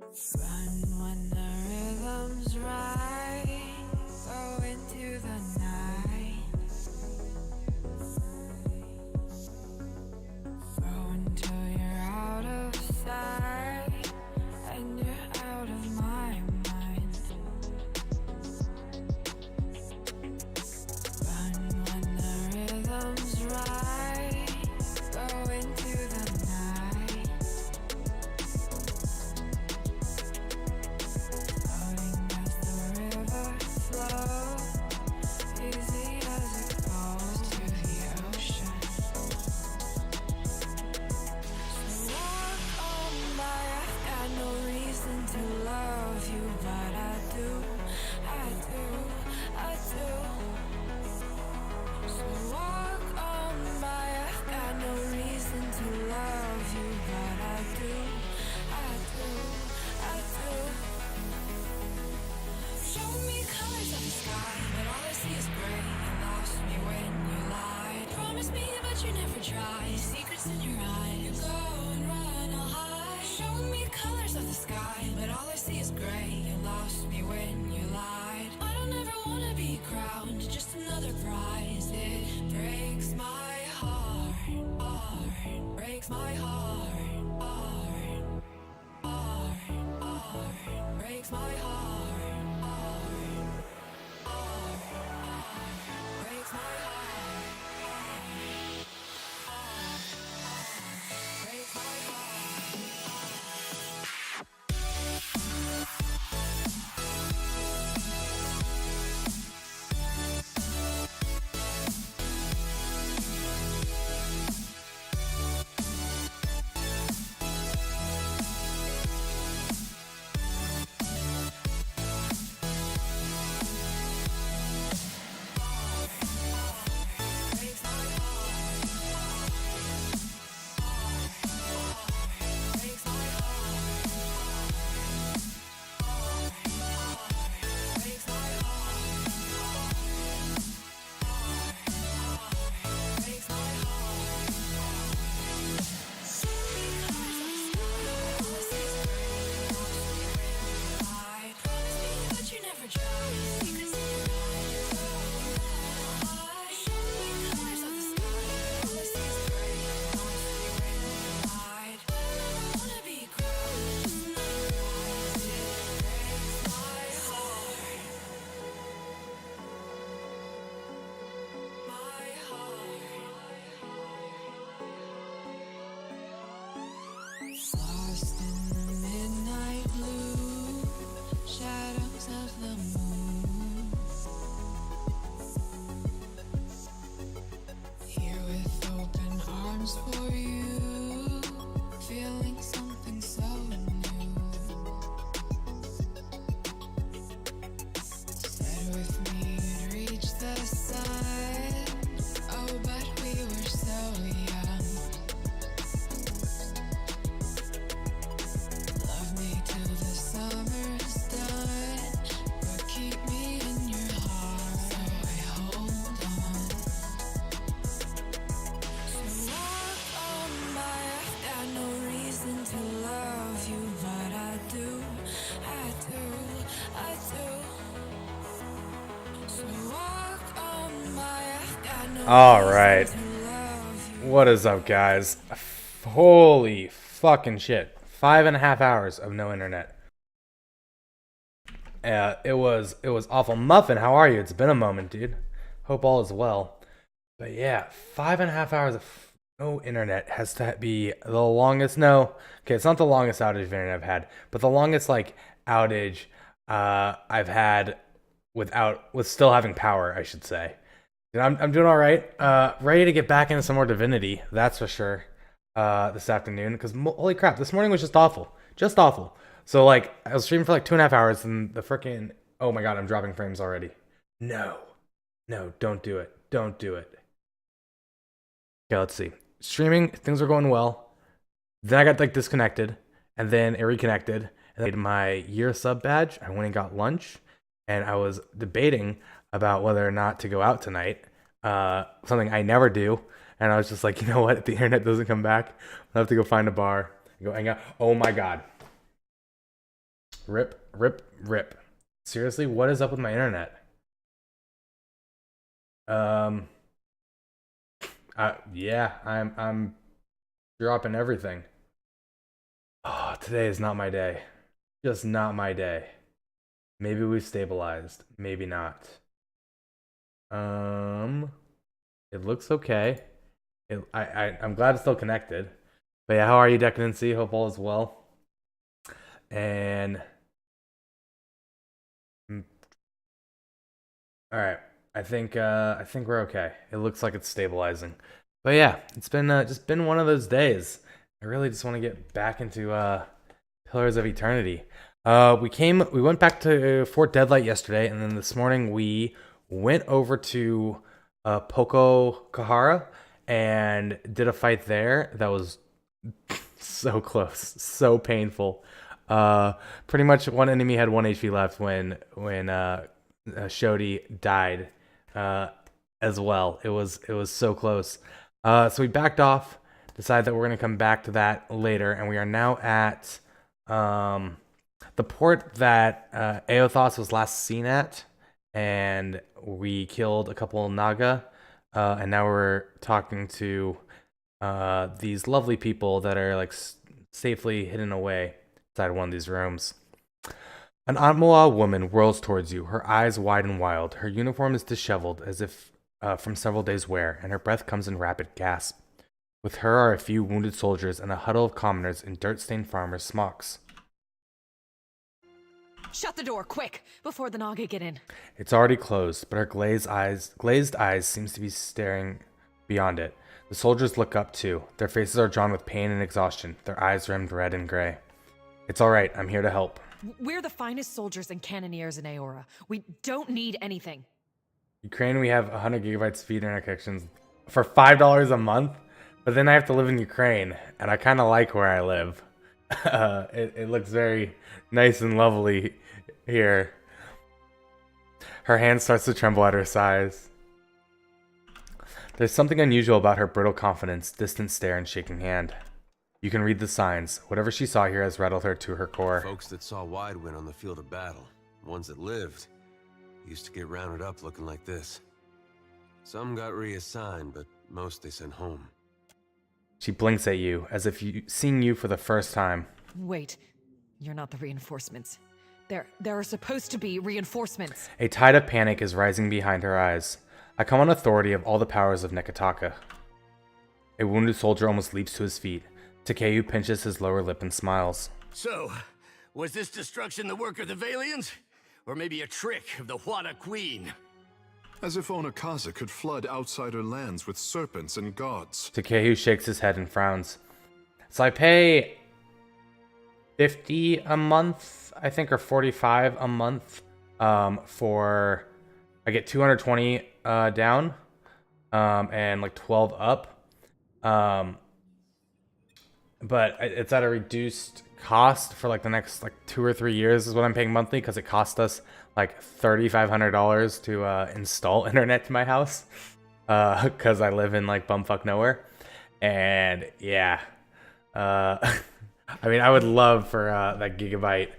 Run when the rhythm's right. Go into the night. Go until you're out of sight and you're out of my mind. Run when the rhythm's right. Go into the night. Floating as the river flows, easy as it goes to the ocean. So walk on by, I've got no reason to love you, but I do, I do, I do. So walk on by, I've got no reason to love you, but I do, I do, I do. Show me colors of the sky, but all I see is gray. You lost me when you lied. Promise me, but you never try. Secrets in your eyes. You go and run, I'll hide. Show me colors of the sky, but all I see is gray. You lost me when you lied. I don't ever wanna be crowned, just another prize. It breaks my heart, heart, breaks my heart, heart, heart, heart, breaks my heart, heart, heart, heart, breaks my heart, heart, heart, breaks my lost in the midnight blue, shadows of the moon. Here with open arms for you, feeling something so new. Said with me you'd reach the sun, oh but we were so young. Love me till the summer's done, but keep me in your heart, so I hold on. So walk on by, I've got no reason to love you, but I do, I do, I do. So walk on by, I've got no All reason right. to love you. What is up, guys? Holy fucking shit. 5.5 hours of no internet. It was awful. Muffin, how are you? It's been a moment, dude. Hope all is well. But yeah, 5.5 hours of no internet has to be the longest. No, okay, it's not the longest outage of internet I've had, but the longest like outage I've had with still having power, I should say. And I'm doing all right. Ready to get back into some more Divinity, that's for sure. This afternoon, because holy crap, this morning was just awful, just awful. So like, I was streaming for like 2.5 hours, and the freaking oh my god, I'm dropping frames already. No, no, don't do it, don't do it. Okay, let's see. Streaming, things were going well. Then I got like disconnected, and then it reconnected, and I made my year sub badge. I went and got lunch, and I was debating about whether or not to go out tonight. Something I never do. And I was just like, you know what? If the internet doesn't come back, I'll have to go find a bar and go hang out. Oh my god. Rip, rip, rip. Seriously, what is up with my internet? Yeah, I'm dropping everything. Oh, today is not my day. Just not my day. Maybe we've stabilized. Maybe not. It looks okay. I'm glad it's still connected. But yeah, how are you, Decadency? Hope all is well. And all right, I think we're okay. It looks like it's stabilizing. But yeah, it's been just been one of those days. I really just want to get back into Pillars of Eternity. We went back to Fort Deadlight yesterday, and then this morning we went over to Poco Kahara and did a fight there that was so close, so painful. Pretty much one enemy had 1 HP left when Shodi died as well. It was so close. So we backed off, decided that we're gonna come back to that later, and we are now at the port that Aothos was last seen at, and we killed a couple Naga, and now we're talking to these lovely people that are like safely hidden away inside one of these rooms. An Atmoa woman whirls towards you, her eyes wide and wild. Her uniform is disheveled, as if from several days' wear, and her breath comes in rapid gasps. With her are a few wounded soldiers and a huddle of commoners in dirt-stained farmers' smocks. Shut the door, quick, before the Naga get in. It's already closed, but her glazed eyes seems to be staring beyond it. The soldiers look up too. Their faces are drawn with pain and exhaustion, their eyes rimmed red and gray. It's all right, I'm here to help. We're the finest soldiers and cannoneers in Aora. We don't need anything. Ukraine, we have 100 gigabytes speed internet connections for $5 a month, but then I have to live in Ukraine, and I kind of like where I live. It looks very nice and lovely here. Her hand starts to tremble at her sighs. There's something unusual about her brittle confidence, distant stare, and shaking hand. You can read the signs. Whatever she saw here has rattled her to her core. Folks that saw Widewind on the field of battle, ones that lived, used to get rounded up looking like this. Some got reassigned, but most they sent home. She blinks at you, as if seeing you for the first time. Wait, you're not the reinforcements. There are supposed to be reinforcements. A tide of panic is rising behind her eyes. I come on authority of all the powers of Nekataka. A wounded soldier almost leaps to his feet. Takeyu pinches his lower lip and smiles. So, was this destruction the work of the Valians? Or maybe a trick of the Wada Queen? As if Onakaza could flood outsider lands with serpents and gods. Takeyu shakes his head and frowns. So I pay 50 a month, I think, or 45 a month for... I get 220 down and like 12 up. But it's at a reduced cost for like the next like 2 or 3 years is what I'm paying monthly, because it cost us like $3,500 to install internet to my house because I live in like bumfuck nowhere. And yeah, I mean, I would love for that gigabyte